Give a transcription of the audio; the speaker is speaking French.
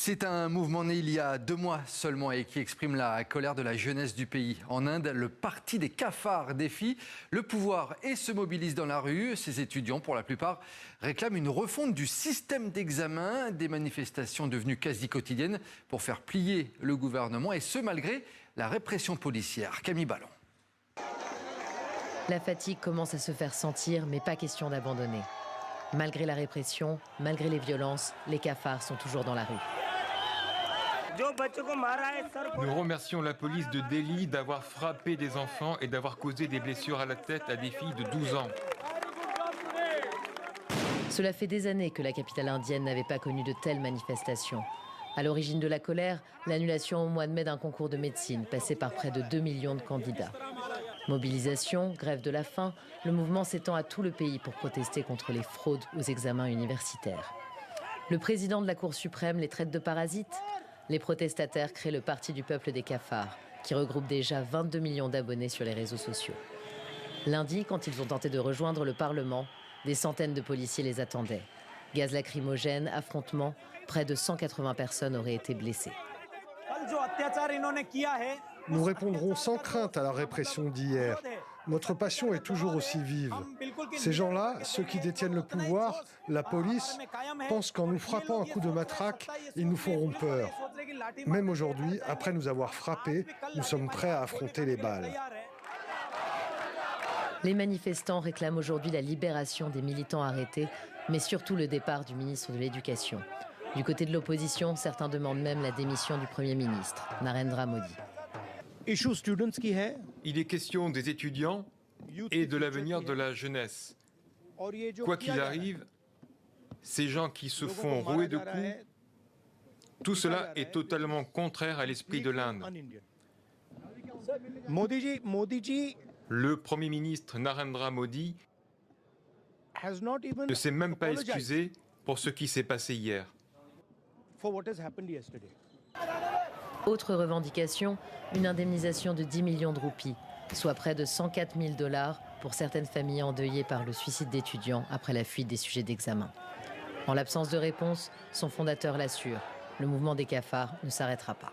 C'est un mouvement né il y a 2 mois seulement et qui exprime la colère de la jeunesse du pays. En Inde, le parti des cafards défie le pouvoir et se mobilise dans la rue. Ces étudiants, pour la plupart, réclament une refonte du système d'examen, des manifestations devenues quasi quotidiennes pour faire plier le gouvernement, et ce malgré la répression policière. Camille Ballon. La fatigue commence à se faire sentir, mais pas question d'abandonner. Malgré la répression, malgré les violences, les cafards sont toujours dans la rue. Nous remercions la police de Delhi d'avoir frappé des enfants et d'avoir causé des blessures à la tête à des filles de 12 ans. Cela fait des années que la capitale indienne n'avait pas connu de telles manifestations. À l'origine de la colère, l'annulation au mois de mai d'un concours de médecine passé par près de 2 millions de candidats. Mobilisation, grève de la faim, le mouvement s'étend à tout le pays pour protester contre les fraudes aux examens universitaires. Le président de la Cour suprême les traite de parasites. Les protestataires créent le Parti du peuple des cafards, qui regroupe déjà 22 millions d'abonnés sur les réseaux sociaux. Lundi, quand ils ont tenté de rejoindre le Parlement, des centaines de policiers les attendaient. Gaz lacrymogène, affrontements, près de 180 personnes auraient été blessées. Nous répondrons sans crainte à la répression d'hier. Notre passion est toujours aussi vive. Ces gens-là, ceux qui détiennent le pouvoir, la police, pensent qu'en nous frappant un coup de matraque, ils nous feront peur. Même aujourd'hui, après nous avoir frappés, nous sommes prêts à affronter les balles. Les manifestants réclament aujourd'hui la libération des militants arrêtés, mais surtout le départ du ministre de l'Éducation. Du côté de l'opposition, certains demandent même la démission du Premier ministre, Narendra Modi. Il est question des étudiants et de l'avenir de la jeunesse. Quoi qu'il arrive, ces gens qui se font rouer de coups, tout cela est totalement contraire à l'esprit de l'Inde. Le Premier ministre Narendra Modi ne s'est même pas excusé pour ce qui s'est passé hier. Autre revendication, une indemnisation de 10 millions de roupies, soit près de 104 000 $ pour certaines familles endeuillées par le suicide d'étudiants après la fuite des sujets d'examen. En l'absence de réponse, son fondateur l'assure, le mouvement des cafards ne s'arrêtera pas.